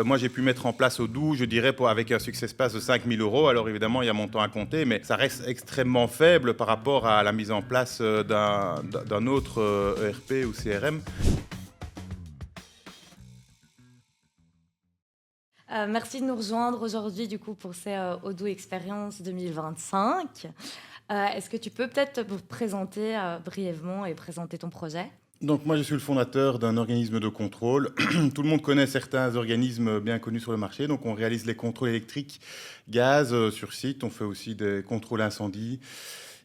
Moi, j'ai pu mettre en place Odoo, je dirais, avec un SuccessPass de 5 000 euros. Alors évidemment, il y a mon temps à compter, mais ça reste extrêmement faible par rapport à la mise en place d'un autre ERP ou CRM. Merci de nous rejoindre aujourd'hui du coup pour ces Odoo Experience 2025. Est-ce que tu peux peut-être te présenter brièvement et présenter ton projet? Donc moi, je suis le fondateur d'un organisme de contrôle. Tout le monde connaît certains organismes bien connus sur le marché. Donc on réalise les contrôles électriques, gaz sur site. On fait aussi des contrôles incendie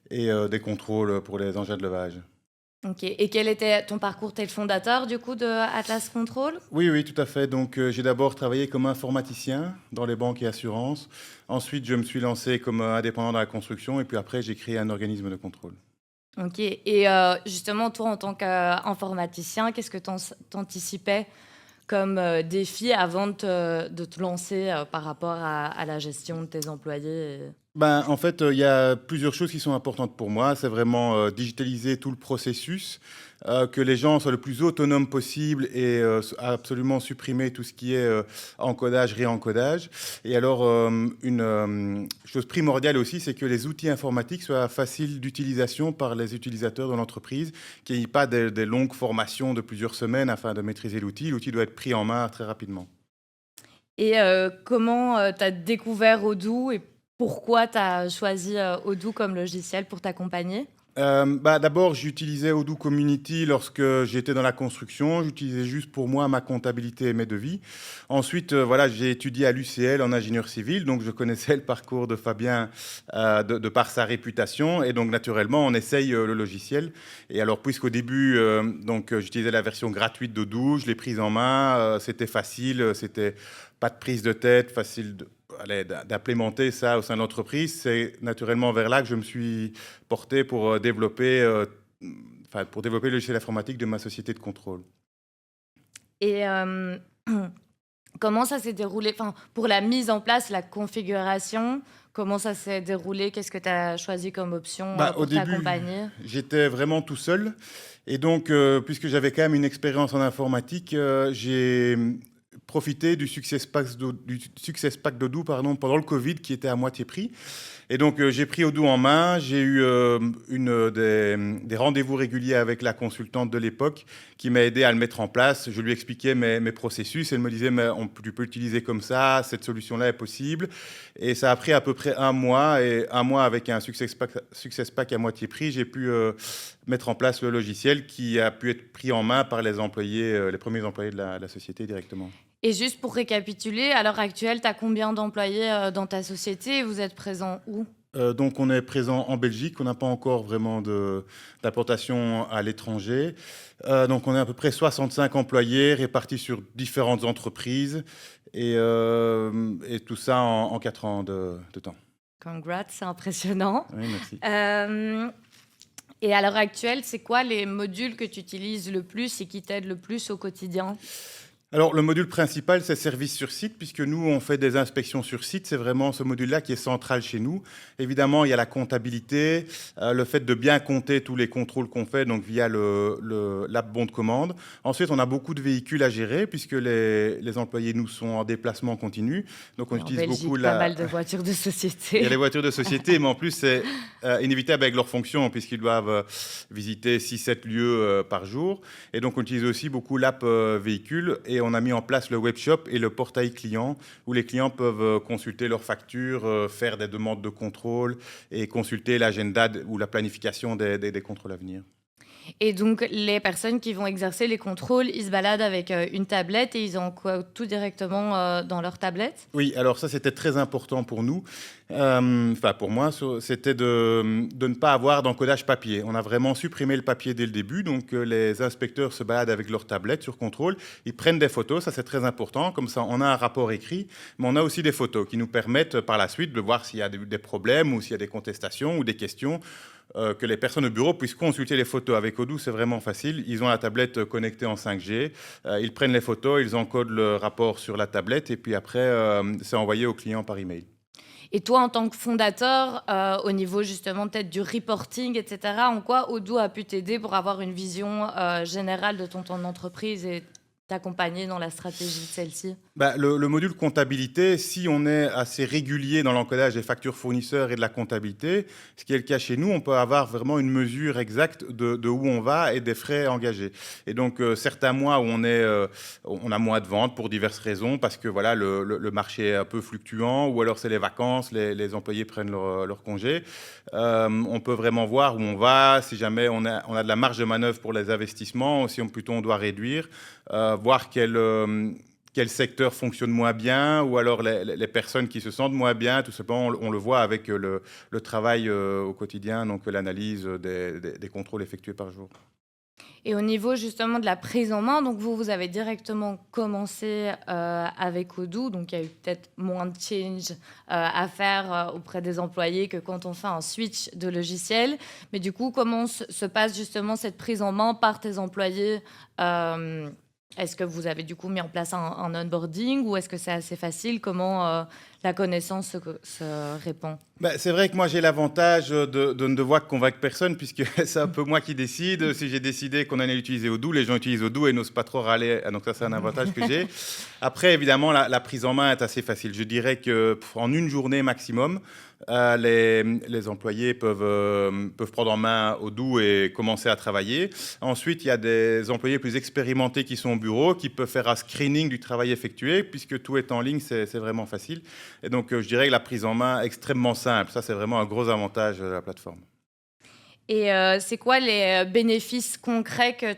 et des contrôles pour les engins de levage. Ok. Et quel était ton parcours? T'es le fondateur du coup de Atlas Control? Oui, oui, tout à fait. Donc j'ai d'abord travaillé comme informaticien dans les banques et assurances. Ensuite, je me suis lancé comme indépendant dans la construction. Et puis après, j'ai créé un organisme de contrôle. Ok. Et justement, toi, en tant qu'informaticien, qu'est-ce que t'anticipais comme défi avant de te lancer par rapport à la gestion de tes employés? Ben, en fait, il y a plusieurs choses qui sont importantes pour moi. C'est vraiment digitaliser tout le processus, que les gens soient le plus autonomes possible et absolument supprimer tout ce qui est encodage, réencodage. Et alors, une chose primordiale aussi, c'est que les outils informatiques soient faciles d'utilisation par les utilisateurs de l'entreprise, qu'il n'y ait pas des longues formations de plusieurs semaines afin de maîtriser l'outil. L'outil doit être pris en main très rapidement. Et comment tu as découvert Odoo et pourquoi tu as choisi Odoo comme logiciel pour t'accompagner? Bah, d'abord, j'utilisais Odoo Community lorsque j'étais dans la construction. J'utilisais juste pour moi ma comptabilité et mes devis. Ensuite, voilà, j'ai étudié à l'UCL en ingénieur civil, donc je connaissais le parcours de Fabien de par sa réputation. Et donc, naturellement, on essaye le logiciel. Et alors, puisqu'au début, j'utilisais la version gratuite d'Odoo, je l'ai prise en main. C'était facile, c'était pas de prise de tête, facile d'implémenter ça au sein de l'entreprise. C'est naturellement vers là que je me suis porté pour pour développer le logiciel informatique de ma société de contrôle. Et comment ça s'est déroulé? Enfin, pour la mise en place, la configuration, comment ça s'est déroulé? Qu'est-ce que tu as choisi comme option Bah, au pour début, t'accompagner? j'étais vraiment tout seul. Et donc, puisque j'avais quand même une expérience en informatique, j'ai profité du Success Pack d'Odoo pendant le Covid qui était à moitié prix. Et donc, j'ai pris Odoo en main. J'ai eu des rendez-vous réguliers avec la consultante de l'époque qui m'a aidé à le mettre en place. Je lui expliquais mes processus. Elle me disait, mais tu peux l'utiliser comme ça, cette solution-là est possible. Et ça a pris à peu près un mois. Et un mois avec un Success Pack à moitié prix, j'ai pu mettre en place le logiciel qui a pu être pris en main par les employés, les premiers employés de la société directement. Et juste pour récapituler, à l'heure actuelle, tu as combien d'employés dans ta société et vous êtes présent où? Donc on est présent en Belgique, on n'a pas encore vraiment d'importation à l'étranger. Donc on est à peu près 65 employés répartis sur différentes entreprises et tout ça en 4 ans de temps. Congrats, c'est impressionnant. Oui, merci. Et à l'heure actuelle, c'est quoi les modules que tu utilises le plus et qui t'aident le plus au quotidien? Alors, le module principal, c'est service sur site, puisque nous, on fait des inspections sur site. C'est vraiment ce module-là qui est central chez nous. Évidemment, il y a la comptabilité, le fait de bien compter tous les contrôles qu'on fait, donc via l'app bon de commande. Ensuite, on a beaucoup de véhicules à gérer, puisque les employés, nous, sont en déplacement continu. Donc, on En utilise beaucoup Belgique, pas mal de voitures de Il y a société. les voitures de société, mais en plus, c'est inévitable avec leurs fonctions, puisqu'ils doivent visiter 6-7 lieux par jour. Et donc, on utilise aussi beaucoup l'app véhicule. Et on a mis en place le webshop et le portail client, où les clients peuvent consulter leurs factures, faire des demandes de contrôle et consulter l'agenda ou la planification des contrôles à venir. Et donc, les personnes qui vont exercer les contrôles, ils se baladent avec une tablette et ils ont quoi, tout directement dans leur tablette? Oui, alors ça, c'était très important pour nous. Enfin, pour moi, c'était de ne pas avoir d'encodage papier. On a vraiment supprimé le papier dès le début. Donc, les inspecteurs se baladent avec leur tablette sur contrôle. Ils prennent des photos, ça c'est très important. Comme ça, on a un rapport écrit, mais on a aussi des photos qui nous permettent par la suite de voir s'il y a des problèmes ou s'il y a des contestations ou des questions. Que les personnes au bureau puissent consulter les photos. Avec Odoo, c'est vraiment facile. Ils ont la tablette connectée en 5G. Ils prennent les photos, ils encodent le rapport sur la tablette et puis après, c'est envoyé au client par email. Et toi, en tant que fondateur, au niveau justement peut-être du reporting, etc., en quoi Odoo a pu t'aider pour avoir une vision générale de ton entreprise et t'accompagner dans la stratégie de celle-ci? Le module comptabilité, si on est assez régulier dans l'encodage des factures fournisseurs et de la comptabilité, ce qui est le cas chez nous, on peut avoir vraiment une mesure exacte de où on va et des frais engagés. Et donc, certains mois où on a moins de ventes pour diverses raisons, parce que voilà, le marché est un peu fluctuant, ou alors c'est les vacances, les employés prennent leur congé. On peut vraiment voir où on va, si jamais on a de la marge de manœuvre pour les investissements, ou si plutôt on doit réduire, voir quel secteur fonctionne moins bien, ou alors les personnes qui se sentent moins bien, tout simplement, on le voit avec le travail au quotidien, donc l'analyse des contrôles effectués par jour. Et au niveau justement de la prise en main, donc vous avez directement commencé avec Odoo, donc il y a eu peut-être moins de change à faire auprès des employés que quand on fait un switch de logiciel. Mais du coup, comment se passe justement cette prise en main par tes employés? Est-ce que vous avez du coup mis en place un onboarding ou est-ce que c'est assez facile? Comment la connaissance se répand? C'est vrai que moi j'ai l'avantage de ne devoir convaincre personne, puisque c'est un peu moi qui décide. Si j'ai décidé qu'on allait utiliser Odoo, les gens utilisent Odoo et n'osent pas trop râler. Donc ça, c'est un avantage que j'ai. Après, évidemment, la prise en main est assez facile. Je dirais qu'en une journée maximum, les employés peuvent prendre en main Odoo et commencer à travailler. Ensuite, il y a des employés plus expérimentés qui sont au bureau, qui peuvent faire un screening du travail effectué, puisque tout est en ligne, c'est vraiment facile. Et donc, je dirais que la prise en main est extrêmement simple. Ça, c'est vraiment un gros avantage de la plateforme. Et c'est quoi les bénéfices concrets que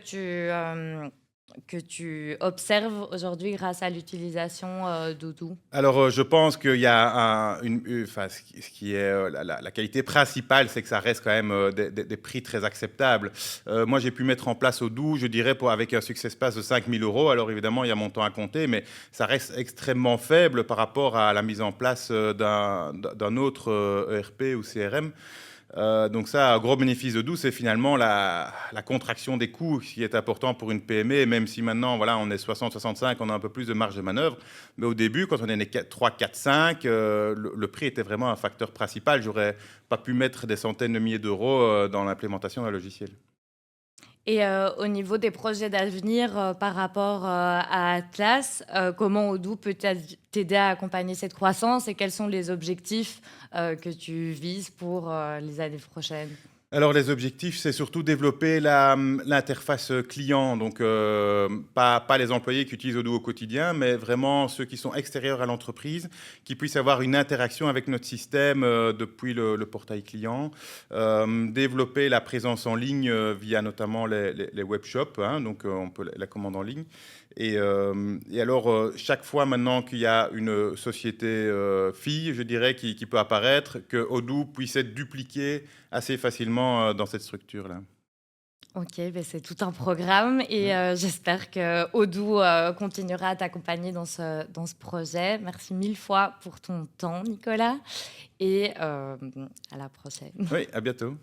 tu observes aujourd'hui grâce à l'utilisation d'Odoo? Alors, je pense qu'il y a ce qui est la qualité principale, c'est que ça reste quand même des prix très acceptables. Moi, j'ai pu mettre en place Odoo, je dirais, avec un SuccessPass de 5 000 €. Alors, évidemment, il y a mon temps à compter, mais ça reste extrêmement faible par rapport à la mise en place d'un autre ERP ou CRM. Donc ça, un gros bénéfice de Odoo, c'est finalement la contraction des coûts, qui est important pour une PME, et même si maintenant, voilà, on est 60-65, on a un peu plus de marge de manœuvre. Mais au début, quand on est 3, 4, 5, le prix était vraiment un facteur principal. J'aurais pas pu mettre des centaines de milliers d'euros dans l'implémentation d'un logiciel. Et au niveau des projets d'avenir par rapport à Atlas, comment Odoo peut t'aider à accompagner cette croissance et quels sont les objectifs que tu vises pour les années prochaines? Alors les objectifs, c'est surtout développer l'interface client, donc pas les employés qui utilisent Odoo au quotidien, mais vraiment ceux qui sont extérieurs à l'entreprise, qui puissent avoir une interaction avec notre système depuis le portail client, développer la présence en ligne via notamment les webshops, hein, donc on peut la commande en ligne. Et alors, chaque fois maintenant qu'il y a une société fille, je dirais, qui peut apparaître, que Odoo puisse être dupliqué assez facilement dans cette structure-là. Ok, ben c'est tout un programme et j'espère que Odoo continuera à t'accompagner dans ce projet. Merci mille fois pour ton temps, Nicolas, et à la prochaine. Oui, à bientôt.